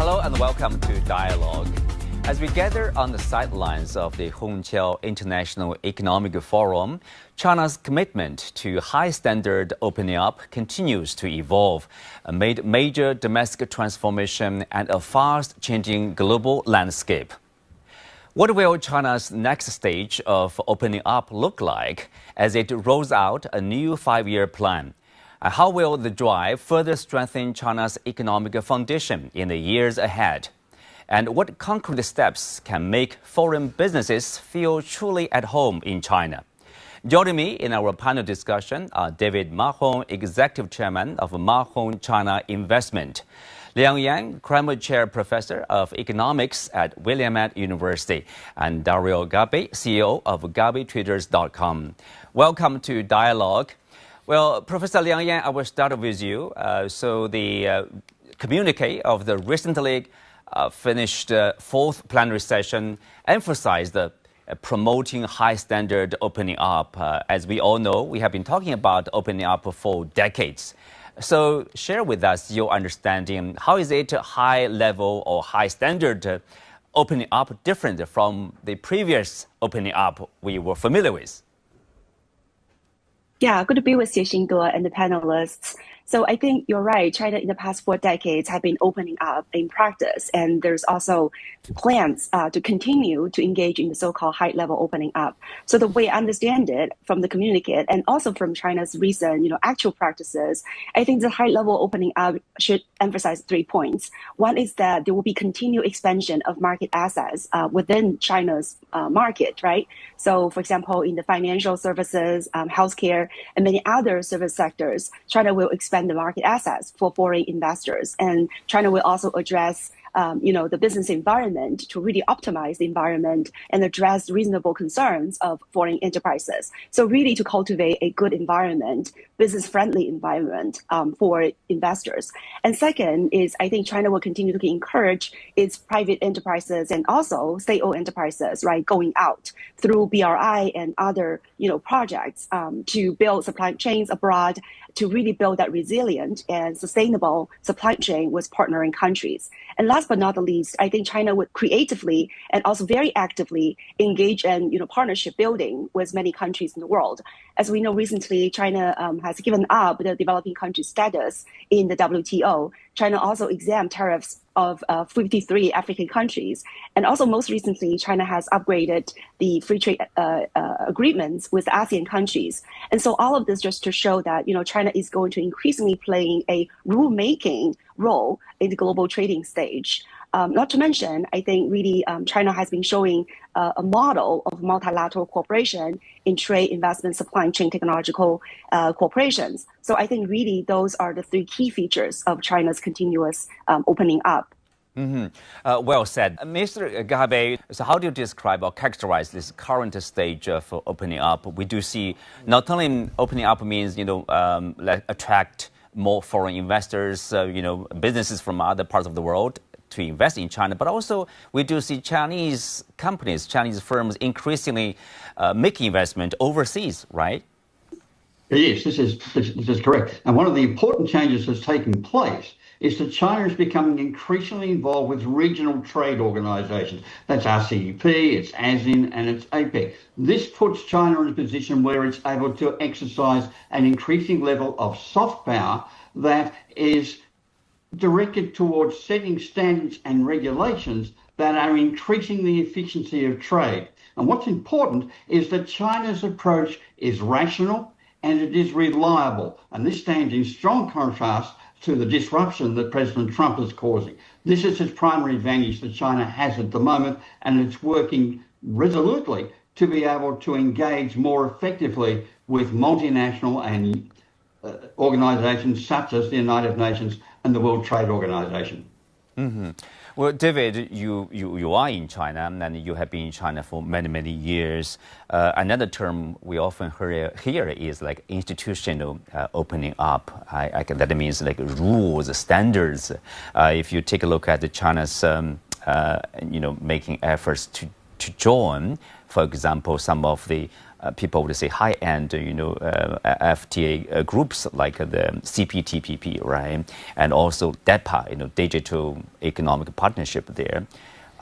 Hello and welcome to Dialogue. As we gather on the sidelines of the Hongqiao International Economic Forum, China's commitment to high-standard opening up continues to evolve amid major domestic transformation and a fast-changing global landscape. What will China's next stage of opening up look like as it rolls out a new five-year plan? How will the drive further strengthen China's economic foundation in the years ahead? And what concrete steps can make foreign businesses feel truly at home in China? Joining me in our panel discussion are David Ma Hong, Executive Chairman of Ma Hong China Investment, Liang Yan, Kramer Chair Professor of Economics at Willamette University, and Dario Gabi, CEO of GabiTraders.com. Welcome to Dialogue. Well, Professor Liang Yan, I will start with you. So the communique of the recently finished fourth plenary session emphasized promoting high-standard opening up. As we all know, we have been talking about opening up for decades. So share with us your understanding. How is it high-level or high-standard opening up different from the previous opening up we were familiar with? Yeah, good to be with you, Xingde, and the panelists. So I think you're right. China in the past 4 decades have been opening up in practice, and there's also plans to continue to engage in the so-called high-level opening up. So the way I understand it from the communique and also from China's recent, actual practices, I think the high-level opening up should emphasize 3 points. One is that there will be continued expansion of market access within China's market, right? So, for example, in the financial services, healthcare, and many other service sectors, China will expand the market access for foreign investors. And China will also address the business environment to really optimize the environment and address reasonable concerns of foreign enterprises. So really to cultivate a good environment, business-friendly environment for investors. And second is I think China will continue to encourage its private enterprises and also state-owned enterprises, right, going out through BRI and other projects to build supply chains abroad, to really build that resilient and sustainable supply chain with partnering countries. And last but not the least, I think China would creatively and also very actively engage in partnership building with many countries in the world. As we know, recently China has given up the developing country status in the WTO. China also exempt tariffs of 53 African countries. And also most recently, China has upgraded the free trade agreements with ASEAN countries. And so all of this just to show that, China is going to increasingly playing a rule-making role in the global trading stage. Not to mention, I think really China has been showing a model of multilateral cooperation in trade, investment, supply chain, technological corporations. So I think really those are the 3 key features of China's continuous opening up. Mm-hmm. Well said. Mr. Gabi, so how do you describe or characterize this current stage of opening up? We do see not only opening up means, attract more foreign investors, businesses from other parts of the world to invest in China, but also we do see Chinese companies, Chinese firms increasingly making investment overseas, right? Yes, this is correct. And one of the important changes that's taken place is that China is becoming increasingly involved with regional trade organizations. That's RCEP, it's ASEAN, and it's APEC. This puts China in a position where it's able to exercise an increasing level of soft power that is directed towards setting standards and regulations that are increasing the efficiency of trade. And what's important is that China's approach is rational and it is reliable. And this stands in strong contrast to the disruption that President Trump is causing. This is its primary advantage that China has at the moment, and it's working resolutely to be able to engage more effectively with multinational and organizations such as the United Nations and the World Trade Organization. Mm-hmm. Well, David, you are in China and you have been in China for many, many years. Another term we often hear is like institutional opening up. That means like rules, standards. If you take a look at China's, making efforts to join, for example, some of the people would say high-end, FTA groups like the CPTPP, right? And also DEPA, Digital Economic Partnership there.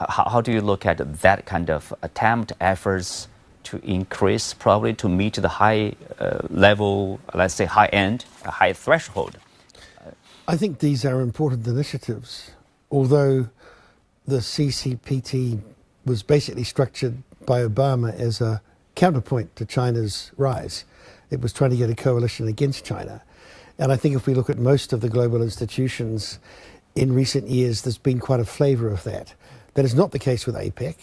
How do you look at that kind of attempt, efforts to increase, probably to meet the high level, let's say high-end, high threshold? I think these are important initiatives, although the CCPT was basically structured by Obama as a counterpoint to China's rise. It was trying to get a coalition against China. And I think if we look at most of the global institutions in recent years, there's been quite a flavor of that. That is not the case with APEC,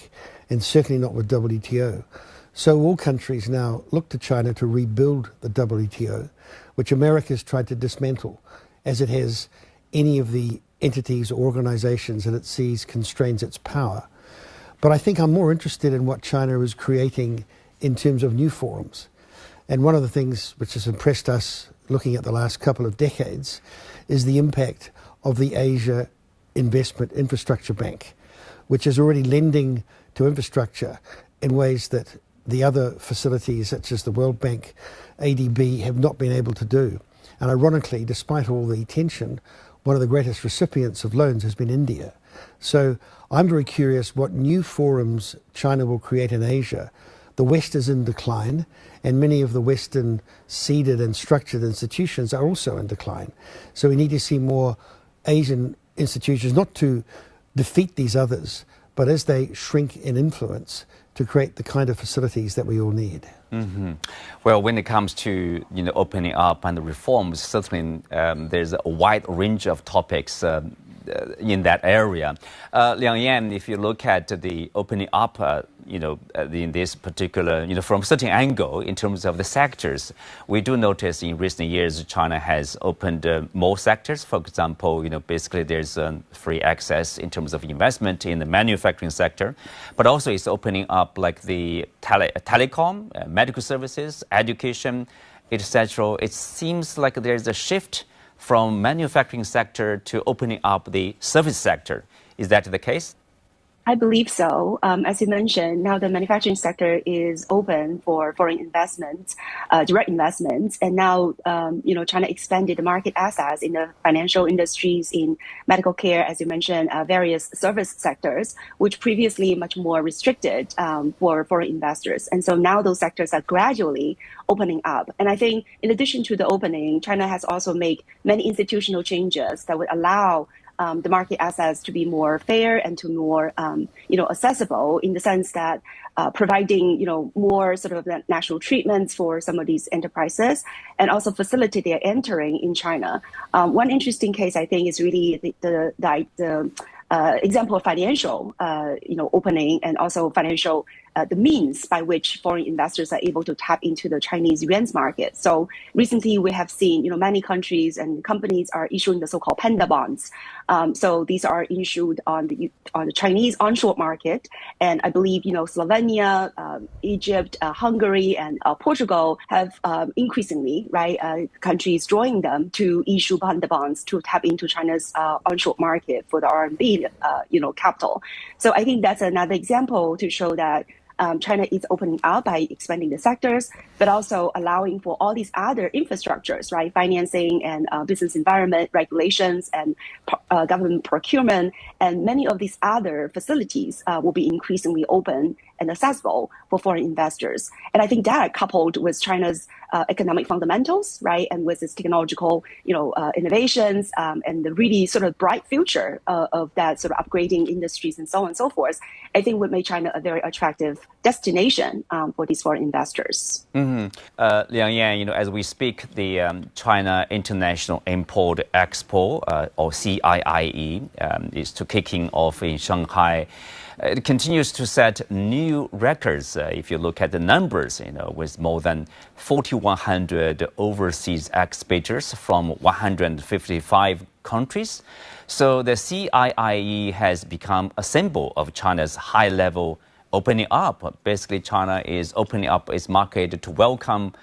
and certainly not with WTO. So all countries now look to China to rebuild the WTO, which America's tried to dismantle, as it has any of the entities or organizations that it sees constrains its power. But I think I'm more interested in what China is creating in terms of new forums. And one of the things which has impressed us looking at the last couple of decades is the impact of the Asia Investment Infrastructure Bank, which is already lending to infrastructure in ways that the other facilities such as the World Bank, ADB, have not been able to do. And ironically, despite all the tension, one of the greatest recipients of loans has been India. So I'm very curious what new forums China will create in Asia. The West is in decline, and many of the Western seeded and structured institutions are also in decline. So we need to see more Asian institutions, not to defeat these others, but as they shrink in influence, to create the kind of facilities that we all need. Mm-hmm. Well, when it comes to opening up and the reforms, certainly there's a wide range of topics in that area. Liang Yan, if you look at the opening up, in this particular, from a certain angle in terms of the sectors, we do notice in recent years China has opened more sectors. For example, basically there's free access in terms of investment in the manufacturing sector, but also it's opening up like the telecom, medical services, education, etc. It seems like there's a shift from manufacturing sector to opening up the service sector. Is that the case? I believe so. As you mentioned, now the manufacturing sector is open for foreign investments, direct investments, and now China expanded the market access in the financial industries, in medical care, as you mentioned, various service sectors, which previously much more restricted for foreign investors. And so now those sectors are gradually opening up. And I think in addition to the opening, China has also made many institutional changes that would allow the market access to be more fair and to more, accessible, in the sense that providing, more sort of national treatments for some of these enterprises, and also facilitate their entering in China. One interesting case, I think, is really the example of financial, opening, and also financial, the means by which foreign investors are able to tap into the Chinese yuan market. So recently we have seen, many countries and companies are issuing the so-called panda bonds. So these are issued on the Chinese onshore market. And I believe, Slovenia, Egypt, Hungary, and Portugal have increasingly, countries joining them to issue panda bonds to tap into China's onshore market for the RMB, capital. So I think that's another example to show that China is opening up by expanding the sectors, but also allowing for all these other infrastructures, financing and business environment regulations and government procurement, and many of these other facilities will be increasingly open and accessible for foreign investors. And I think that, coupled with China's economic fundamentals, and with its technological, innovations, and the really sort of bright future of that sort of upgrading industries and so on and so forth, I think would make China a very attractive destination for these foreign investors. Mm-hmm. Liang Yan, as we speak, the China International Import Expo, or CIIE, is kicking off in Shanghai. It continues to set new records. If you look at the numbers, with more than 4,100 overseas exhibitors from 155 countries. So the CIIE has become a symbol of China's high-level opening up. Basically, China is opening up its market to welcome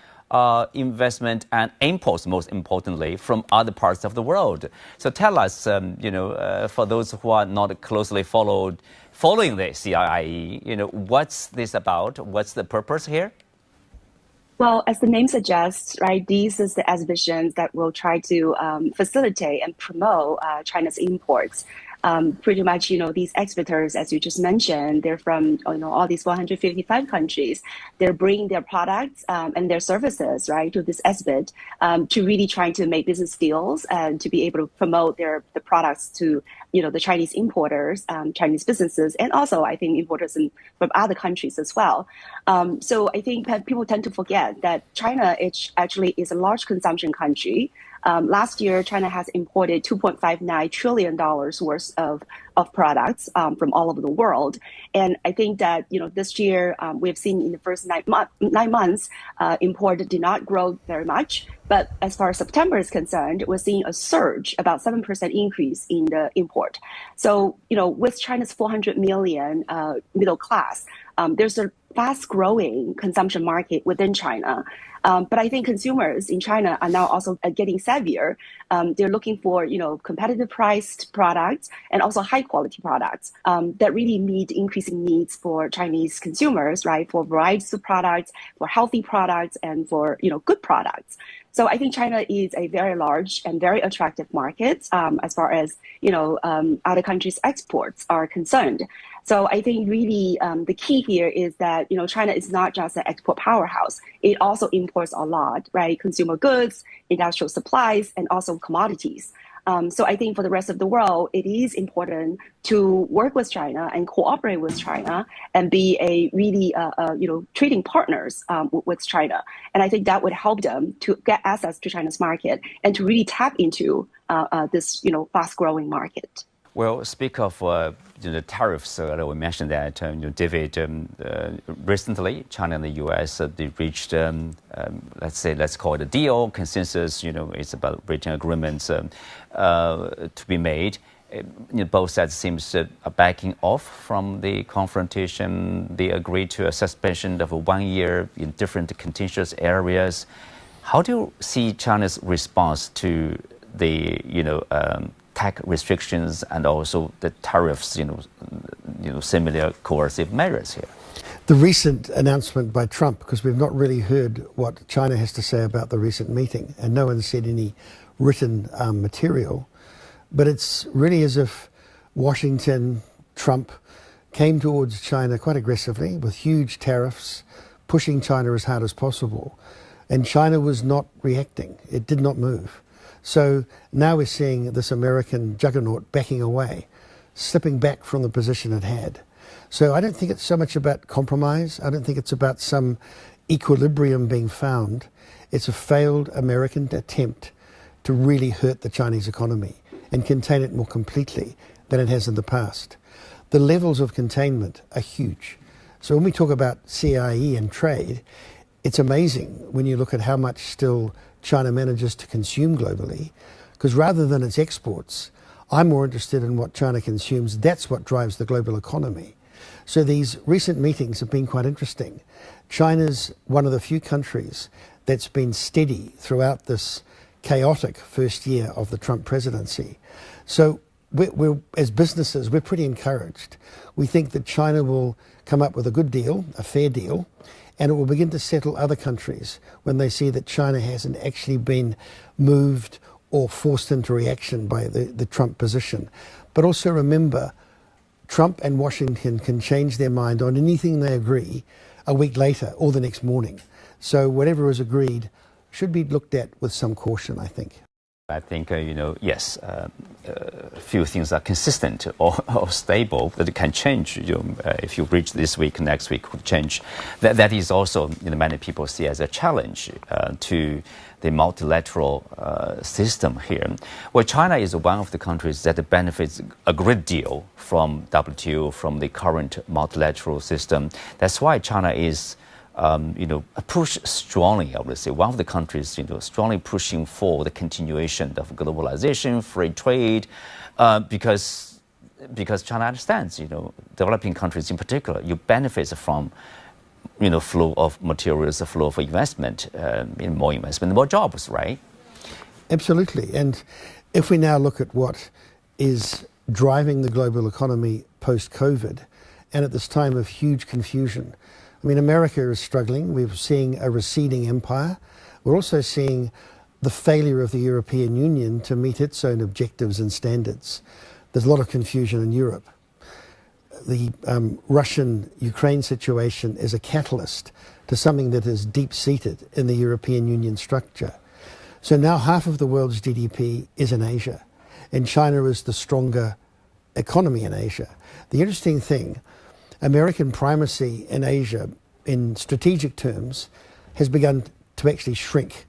investment and imports, most importantly, from other parts of the world. So tell us, for those who are not closely following the CIIE, what's this about? What's the purpose here? Well, as the name suggests, right, these is the exhibitions that will try to facilitate and promote China's imports. Pretty much, these exhibitors, as you just mentioned, they're from, all these 155 countries. They're bringing their products and their services, right, to this exhibit to really trying to make business deals and to be able to promote the products to, the Chinese importers, Chinese businesses, and also, I think, importers from other countries as well. So I think that people tend to forget that China actually is a large consumption country. Last year, China has imported $2.59 trillion worth of products from all over the world. And I think that, this year we've seen in the first 9 months, import did not grow very much. But as far as September is concerned, we're seeing a surge, about 7% increase in the import. So, with China's 400 million middle class, there's a fast growing consumption market within China. But I think consumers in China are now also getting savvier. They're looking for, competitive priced products and also high quality products that really meet increasing needs for Chinese consumers, right? For varieties of products, for healthy products, and for, good products. So I think China is a very large and very attractive market as far as, other countries' exports are concerned. So I think really the key here is that, China is not just an export powerhouse. It also imports a lot, right? Consumer goods, industrial supplies, and also commodities. So I think for the rest of the world, it is important to work with China and cooperate with China and be a really, trading partners with China. And I think that would help them to get access to China's market and to really tap into this, fast growing market. Well, speak of the tariffs, we mentioned that, David, recently China and the U.S. They reached, let's call it a deal, consensus. It's about reaching agreements to be made. Both sides seems backing off from the confrontation. They agreed to a suspension of 1 year in different contentious areas. How do you see China's response to the, tech restrictions and also the tariffs, similar coercive measures here? The recent announcement by Trump, because we've not really heard what China has to say about the recent meeting, and no one said any written material, but it's really as if Washington, Trump, came towards China quite aggressively with huge tariffs, pushing China as hard as possible, and China was not reacting. It did not move. So now we're seeing this American juggernaut backing away, slipping back from the position it had. So I don't think it's so much about compromise. I don't think it's about some equilibrium being found. It's a failed American attempt to really hurt the Chinese economy and contain it more completely than it has in the past. The levels of containment are huge. So when we talk about CIE and trade, it's amazing when you look at how much still China manages to consume globally, because rather than its exports, I'm more interested in what China consumes. That's what drives the global economy. So these recent meetings have been quite interesting. China's one of the few countries that's been steady throughout this chaotic first year of the Trump presidency. So we're as businesses, we're pretty encouraged. We think that China will come up with a good deal, a fair deal, and it will begin to settle other countries when they see that China hasn't actually been moved or forced into reaction by the Trump position. But also remember, Trump and Washington can change their mind on anything they agree a week later or the next morning. So whatever is agreed should be looked at with some caution, I think. I think, yes, a few things are consistent or stable, but it can change. If you reach this week, next week could change. That is also, many people see as a challenge to the multilateral system here. Well, China is one of the countries that benefits a great deal from WTO, from the current multilateral system. That's why China is push strongly, I would say, one of the countries, strongly pushing for the continuation of globalization, free trade, because China understands, developing countries in particular, you benefit from, flow of materials, flow of investment, more investment, more jobs, right? Absolutely. And if we now look at what is driving the global economy post-COVID, and at this time of huge confusion, I mean, America is struggling. We're seeing a receding empire. We're also seeing the failure of the European Union to meet its own objectives and standards. There's a lot of confusion in Europe. The Russian-Ukraine situation is a catalyst to something that is deep-seated in the European Union structure. So now half of the world's GDP is in Asia, and China is the stronger economy in Asia. The interesting thing, American primacy in Asia, in strategic terms, has begun to actually shrink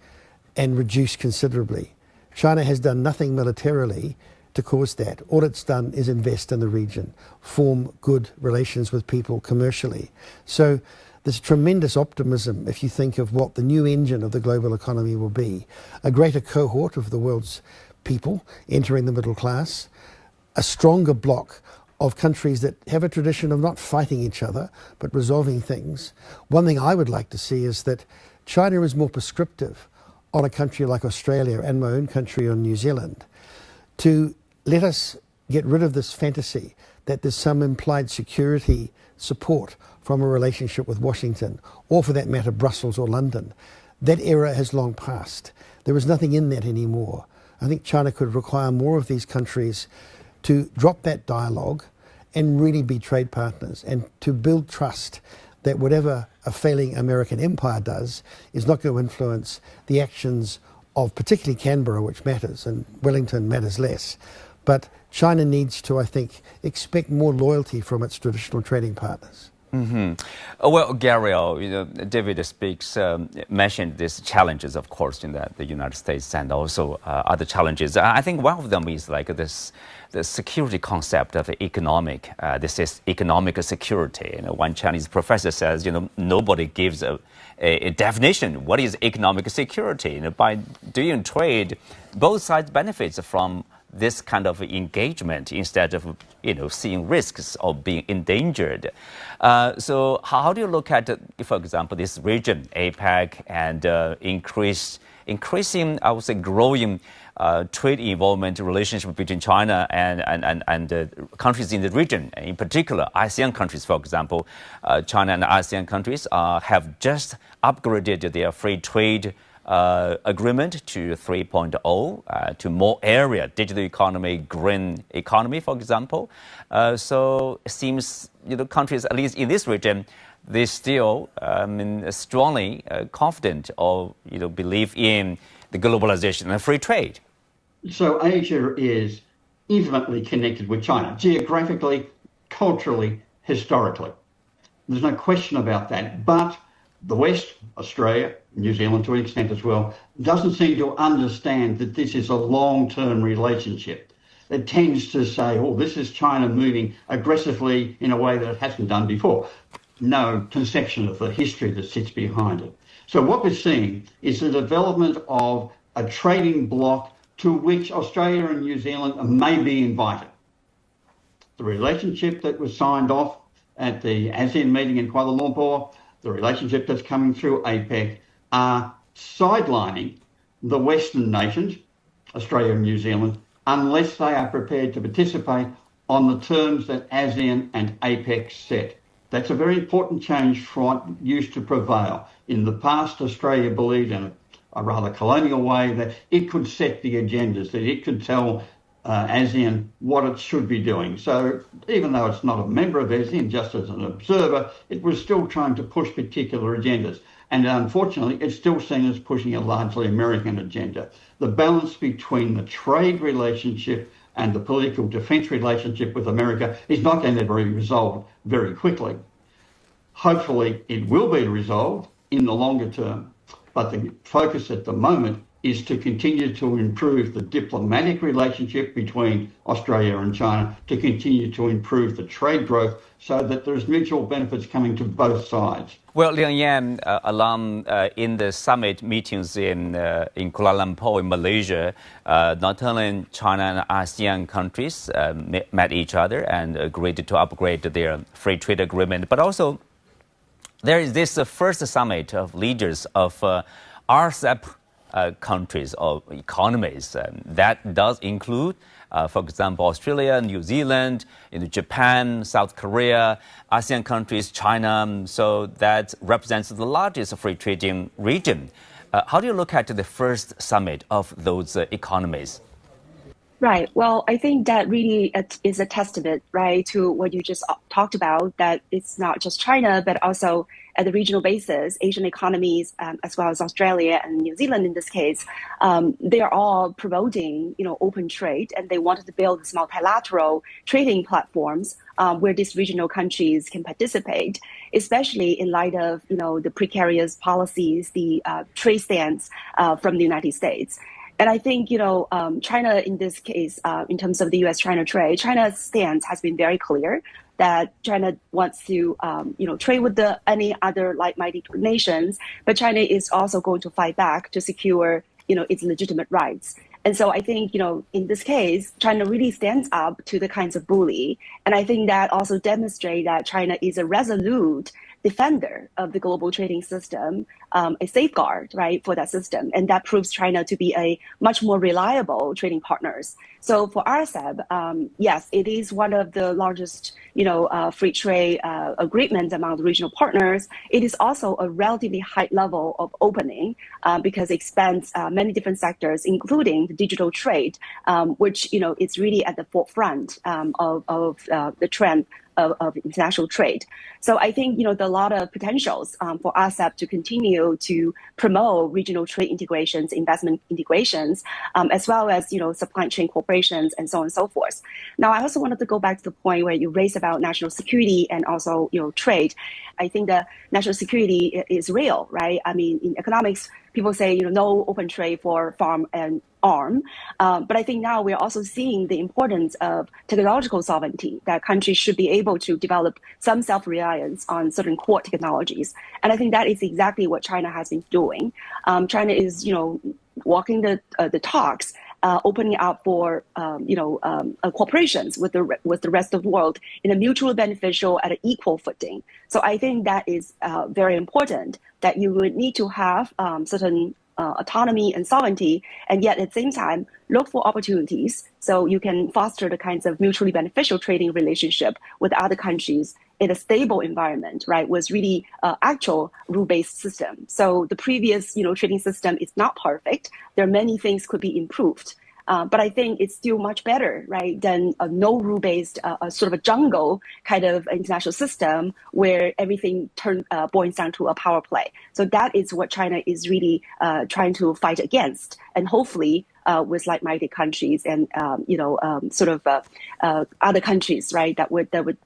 and reduce considerably. China has done nothing militarily to cause that. All it's done is invest in the region, form good relations with people commercially. So there's tremendous optimism if you think of what the new engine of the global economy will be. A greater cohort of the world's people entering the middle class, a stronger bloc of countries that have a tradition of not fighting each other, but resolving things. One thing I would like to see is that China is more prescriptive on a country like Australia and my own country on New Zealand to let us get rid of this fantasy that there's some implied security support from a relationship with Washington, or for that matter, Brussels or London. That era has long passed. There is nothing in that anymore. I think China could require more of these countries to drop that dialogue and really be trade partners and to build trust that whatever a failing American empire does is not going to influence the actions of particularly Canberra, which matters, and Wellington matters less. But China needs to, I think, expect more loyalty from its traditional trading partners. Mm-hmm. Well, Gary, David mentioned these challenges, of course, in the United States, and also other challenges. I think one of them is like the security concept of economic. This is economic security. One Chinese professor says, nobody gives a definition. What is economic security? By doing trade, both sides benefits from this kind of engagement instead of seeing risks of being endangered. So how do you look at, for example, this region, APEC, and increasing, I would say, growing trade involvement relationship between China and countries in the region, in particular ASEAN countries, for example. China and ASEAN countries have just upgraded their free trade agreement to 3.0, to more area, digital economy, green economy, for example. So it seems countries, at least in this region, they still strongly confident or believe in the globalization and free trade. So Asia is intimately connected with China, geographically, culturally, historically. There's no question about that. But the West, Australia, New Zealand to an extent as well, doesn't seem to understand that this is a long-term relationship. It tends to say, this is China moving aggressively in a way that it hasn't done before. No conception of the history that sits behind it. So what we're seeing is the development of a trading bloc to which Australia and New Zealand may be invited. The relationship that was signed off at the ASEAN meeting in Kuala Lumpur, the relationship that's coming through APEC, are sidelining the Western nations, Australia and New Zealand, unless they are prepared to participate on the terms that ASEAN and APEC set. That's a very important change from what used to prevail. In the past, Australia believed in a rather colonial way that it could set the agendas, that it could tell ASEAN what it should be doing. So even though it's not a member of ASEAN, just as an observer, it was still trying to push particular agendas. And unfortunately, it's still seen as pushing a largely American agenda. The balance between the trade relationship and the political defence relationship with America is not going to be resolved very quickly. Hopefully, it will be resolved in the longer term. But the focus at the moment is to continue to improve the diplomatic relationship between Australia and China, to continue to improve the trade growth so that there's mutual benefits coming to both sides. Well, Liang Yan, along in the summit meetings in Kuala Lumpur in Malaysia, not only China and ASEAN countries met each other and agreed to upgrade their free trade agreement, but also there is this first summit of leaders of RCEP countries or economies. That does include For example, Australia, New Zealand, Japan, South Korea, ASEAN countries, China. So that represents the largest free trading region. How do you look at the first summit of those economies? Right. Well, I think that really is a testament, right, to what you just talked about, that it's not just China, but also at the regional basis, Asian economies, as well as Australia and New Zealand in this case, they are all promoting, open trade, and they wanted to build these multilateral trading platforms where these regional countries can participate, especially in light of, the precarious policies, the trade stance from the United States. And I think, China in this case, in terms of the U.S.-China trade, China's stance has been very clear that China wants to, trade with any other like-minded nations, but China is also going to fight back to secure, its legitimate rights. And so I think, in this case, China really stands up to the kinds of bully. And I think that also demonstrates that China is a resolute defender of the global trading system, a safeguard, right, for that system. And that proves China to be a much more reliable trading partners. So for RCEP, yes, it is one of the largest, free trade agreements among the regional partners. It is also a relatively high level of opening because it spans many different sectors, including the digital trade, which, is really at the forefront of the trend of international trade. So I think, there are a lot of potentials for RCEP to continue to promote regional trade integrations, investment integrations, as well as, supply chain corporations and so on and so forth. Now, I also wanted to go back to the point where you raised about national security and also, trade. I think the national security is real, right? I mean, in economics, people say, no open trade for farm and arm. But I think now we're also seeing the importance of technological sovereignty, that countries should be able to develop some self-reliance on certain core technologies. And I think that is exactly what China has been doing. China is, walking the talks, opening up for, cooperations with the rest of the world in a mutually beneficial at an equal footing. So I think that is very important, that you would need to have certain autonomy and sovereignty, and yet at the same time look for opportunities so you can foster the kinds of mutually beneficial trading relationship with other countries in a stable environment, right, was really actual rule-based system. So the previous, trading system is not perfect. There are many things could be improved. But I think it's still much better, right, than a no rule-based, sort of a jungle kind of international system where everything boils down to a power play. So that is what China is really trying to fight against, and hopefully with like-minded countries and other countries, right, that would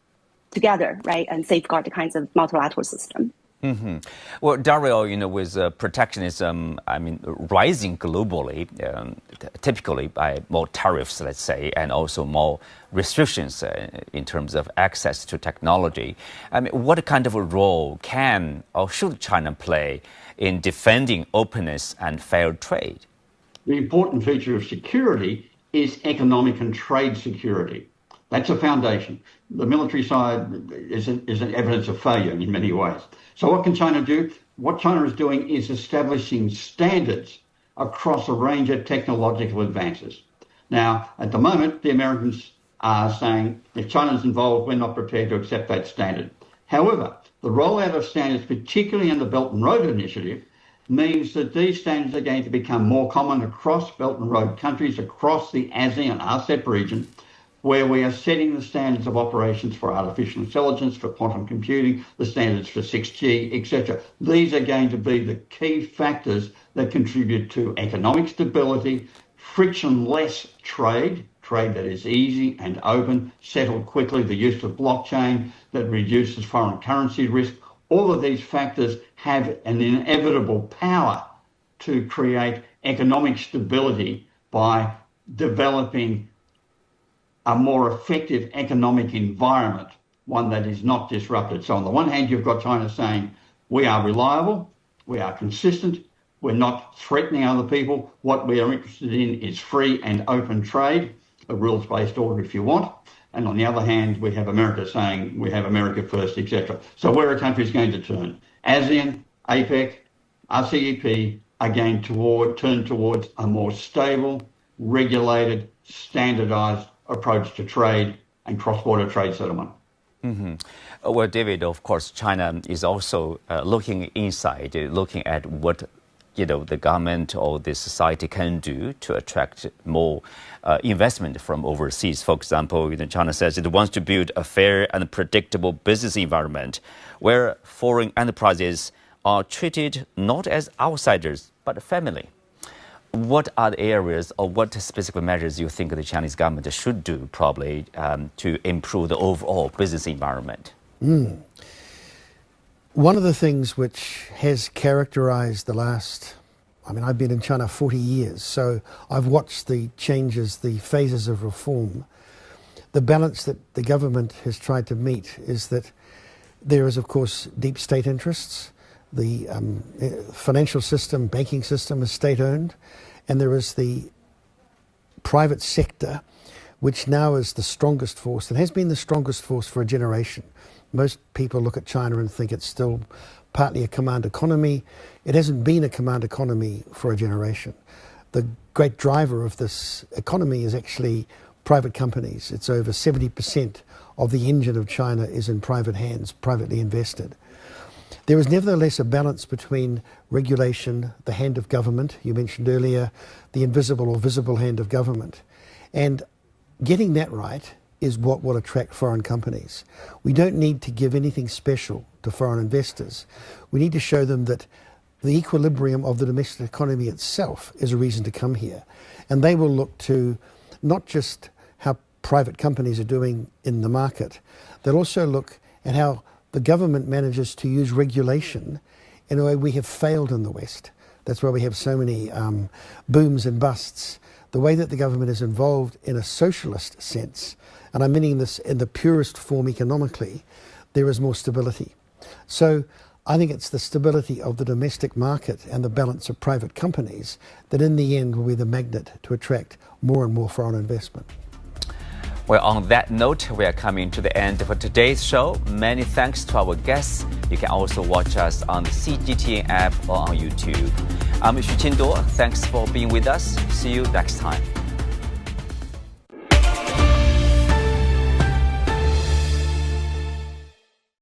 together, right, and safeguard the kinds of multilateral system. Mm-hmm. Well, Dario, with protectionism, rising globally, typically by more tariffs, let's say, and also more restrictions in terms of access to technology. What kind of a role can or should China play in defending openness and fair trade? The important feature of security is economic and trade security. That's a foundation. The military side is an evidence of failure in many ways. So what can China do? What China is doing is establishing standards across a range of technological advances. Now, at the moment, the Americans are saying if China's involved, we're not prepared to accept that standard. However, the rollout of standards, particularly in the Belt and Road Initiative, means that these standards are going to become more common across Belt and Road countries, across the ASEAN RCEP region, where we are setting the standards of operations for artificial intelligence, for quantum computing, the standards for 6G, etc. These are going to be the key factors that contribute to economic stability, frictionless trade that is easy and open, settled quickly, the use of blockchain that reduces foreign currency risk. All of these factors have an inevitable power to create economic stability by developing a more effective economic environment, one that is not disrupted. So on the one hand, you've got China saying, we are reliable, we are consistent, we're not threatening other people. What we are interested in is free and open trade, a rules-based order if you want. And on the other hand, we have America saying we have America first, etc. So where are countries going to turn? ASEAN, APEC, RCEP are going to turn towards a more stable, regulated, standardized approach to trade and cross-border trade settlement. Well, David, of course, China is also looking inside, looking at what the government or the society can do to attract more investment from overseas. For example, China says it wants to build a fair and predictable business environment where foreign enterprises are treated not as outsiders, but family. What are the areas or what specific measures you think the Chinese government should do probably to improve the overall business environment? One of the things which has characterized I've been in China 40 years, so I've watched the changes, the phases of reform. The balance that the government has tried to meet is that there is, of course, deep state interests. The financial system, banking system is state-owned, and there is the private sector, which now is the strongest force and has been the strongest force for a generation. Most people look at China and think it's still partly a command economy. It hasn't been a command economy for a generation. The great driver of this economy is actually private companies. It's over 70% of the engine of China is in private hands, privately invested. There is nevertheless a balance between regulation, the hand of government, you mentioned earlier, the invisible or visible hand of government. And getting that right is what will attract foreign companies. We don't need to give anything special to foreign investors. We need to show them that the equilibrium of the domestic economy itself is a reason to come here. And they will look to not just how private companies are doing in the market, they'll also look at how the government manages to use regulation in a way we have failed in the West. That's why we have so many booms and busts. The way that the government is involved in a socialist sense, and I'm meaning this in the purest form economically, there is more stability. So I think it's the stability of the domestic market and the balance of private companies that in the end will be the magnet to attract more and more foreign investment. Well, on that note, we are coming to the end of today's show. Many thanks to our guests. You can also watch us on the CGTN app or on YouTube. I'm Xu Qinduo. Thanks for being with us. See you next time.